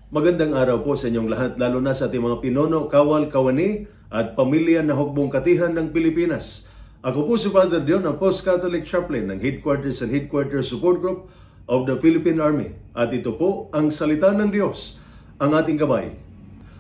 Magandang araw po sa inyong lahat, lalo na sa ating mga pinuno, kawal, kawani at pamilya na hukbong katihan ng Pilipinas. Ako po si Father Dion, ang Post-Catholic Chaplain ng Headquarters and Headquarters Support Group of the Philippine Army. At ito po ang salita ng Diyos, ang ating gabay.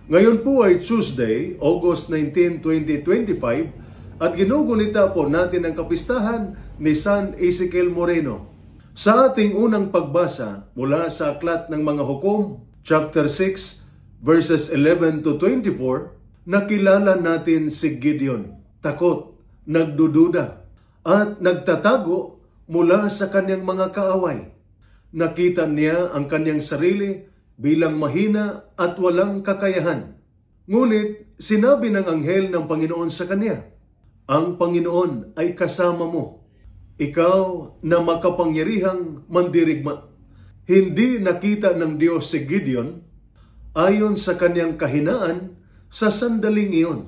Ngayon po ay Tuesday, August 19, 2025 at ginugunita po natin ang kapistahan ni San Ezekiel Moreno. Sa ating unang pagbasa mula sa Aklat ng Mga Hukom, Chapter 6, verses 11 to 24, nakilala natin si Gideon, takot, nagdududa, at nagtatago mula sa kanyang mga kaaway. Nakita niya ang kanyang sarili bilang mahina at walang kakayahan. Ngunit sinabi ng anghel ng Panginoon sa kanya, "Ang Panginoon ay kasama mo, ikaw na makapangyarihang mandirigma." Hindi nakita ng Diyos si Gideon ayon sa kanyang kahinaan sa sandaling iyon,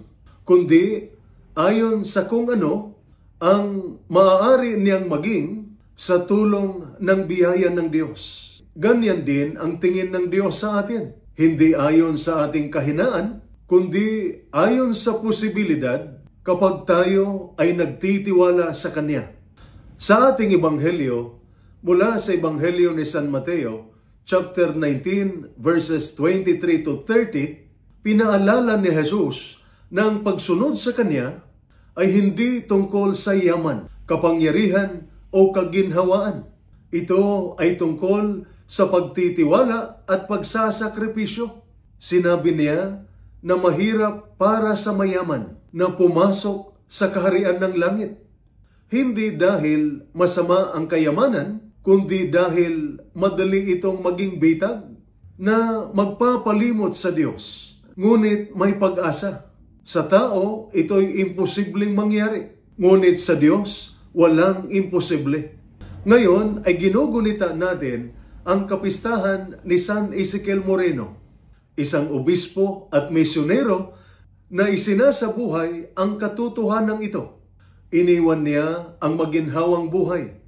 kundi ayon sa kung ano ang maaari niyang maging sa tulong ng biyaya ng Diyos. Ganyan din ang tingin ng Diyos sa atin. Hindi ayon sa ating kahinaan, kundi ayon sa posibilidad kapag tayo ay nagtitiwala sa Kanya. Sa ating Ebanghelyo, mula sa Ebanghelyo ni San Mateo, chapter 19, verses 23 to 30, pinaalala ni Jesus na ang pagsunod sa Kanya ay hindi tungkol sa yaman, kapangyarihan o kaginhawaan. Ito ay tungkol sa pagtitiwala at pagsasakripisyo. Sinabi niya na mahirap para sa mayaman na pumasok sa kaharian ng langit. Hindi dahil masama ang kayamanan, kundi dahil madali itong maging bitag na magpapalimot sa Diyos. Ngunit may pag-asa. Sa tao, ito'y imposibleng mangyari. Ngunit sa Diyos, walang imposible. Ngayon ay ginugunita natin ang kapistahan ni San Ezekiel Moreno, isang obispo at misyonero na isinasabuhay ang katotohanan ito. Iniwan niya ang maginhawang buhay,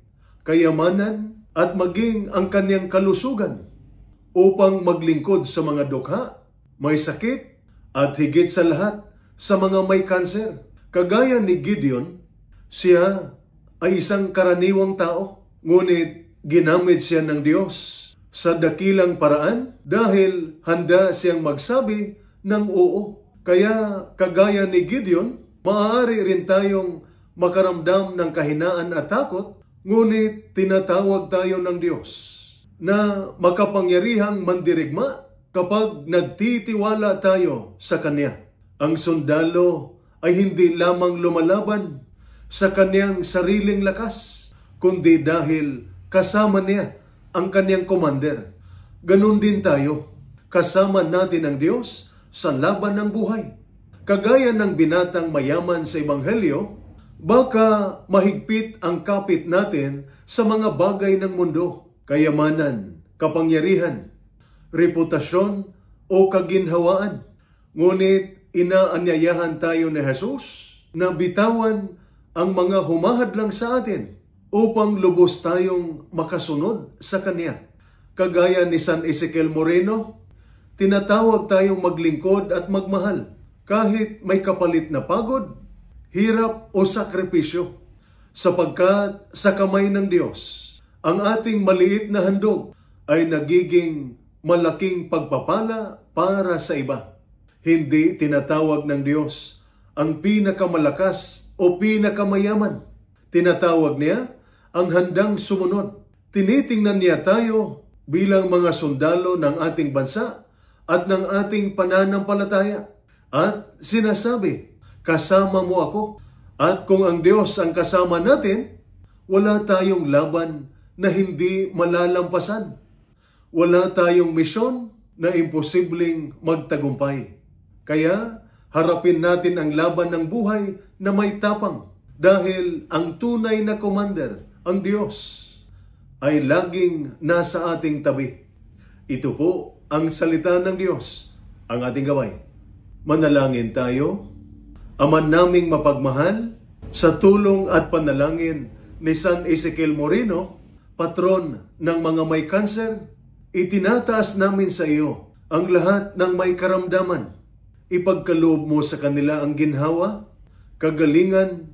kayamanan at maging ang kanyang kalusugan upang maglingkod sa mga dukha, may sakit at higit sa lahat sa mga may kanser. Kagaya ni Gideon, siya ay isang karaniwang tao, ngunit ginamit siya ng Diyos sa dakilang paraan dahil handa siyang magsabi ng oo. Kaya kagaya ni Gideon, maaari rin tayong makaramdam ng kahinaan at takot, ngunit tinatawag tayo ng Diyos na makapangyarihang mandirigma kapag nagtitiwala tayo sa Kanya. Ang sundalo ay hindi lamang lumalaban sa kanyang sariling lakas, kundi dahil kasama niya ang kanyang commander. Ganun din tayo, kasama natin ang Diyos sa laban ng buhay. Kagaya ng binatang mayaman sa Ebanghelyo, baka mahigpit ang kapit natin sa mga bagay ng mundo, kayamanan, kapangyarihan, reputasyon o kaginhawaan. Ngunit inaanyayahan tayo ni Jesus na bitawan ang mga humahadlang sa atin upang lubos tayong makasunod sa Kanya. Kagaya ni San Ezekiel Moreno, tinatawag tayong maglingkod at magmahal kahit may kapalit na pagod, hirap o sakripisyo, sapagkat sa kamay ng Diyos, ang ating maliit na handog ay nagiging malaking pagpapala para sa iba. Hindi tinatawag ng Diyos ang pinakamalakas o pinakamayaman. Tinatawag niya ang handang sumunod. Tinitingnan niya tayo bilang mga sundalo ng ating bansa at ng ating pananampalataya. At sinasabi, kasama mo ako. At kung ang Diyos ang kasama natin, wala tayong laban na hindi malalampasan. Wala tayong misyon na imposibleng magtagumpay. Kaya harapin natin ang laban ng buhay na may tapang dahil ang tunay na commander, ang Diyos, ay laging nasa ating tabi. Ito po ang salita ng Diyos, ang ating gabay. Manalangin tayo. Ama naming mapagmahal, sa tulong at panalangin ni San Ezekiel Moreno, patron ng mga may kanser, itinataas namin sa iyo ang lahat ng may karamdaman. Ipagkaloob mo sa kanila ang ginhawa, kagalingan,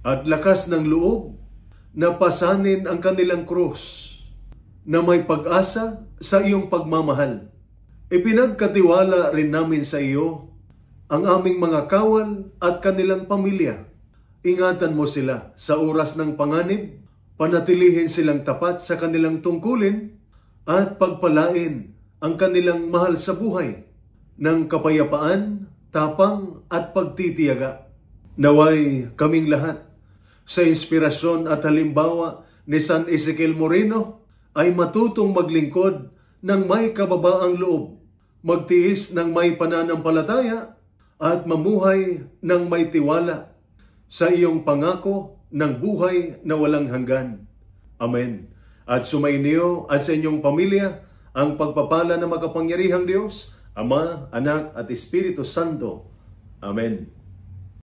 at lakas ng loob na pasanin ang kanilang krus, na may pag-asa sa iyong pagmamahal. Ipinagkatiwala rin namin sa iyo ang aming mga kawal at kanilang pamilya. Ingatan mo sila sa oras ng panganib, panatilihin silang tapat sa kanilang tungkulin, at pagpalain ang kanilang mahal sa buhay ng kapayapaan, tapang at pagtitiyaga. Naway kaming lahat sa inspirasyon at halimbawa ni San Ezekiel Moreno ay matutong maglingkod ng may kababaang loob, magtiis ng may pananampalataya at mamuhay ng may tiwala sa iyong pangako ng buhay na walang hanggan. Amen. At sumainyo at sa inyong pamilya ang pagpapala ng makapangyarihang Diyos, Ama, Anak at Espiritu Santo. Amen.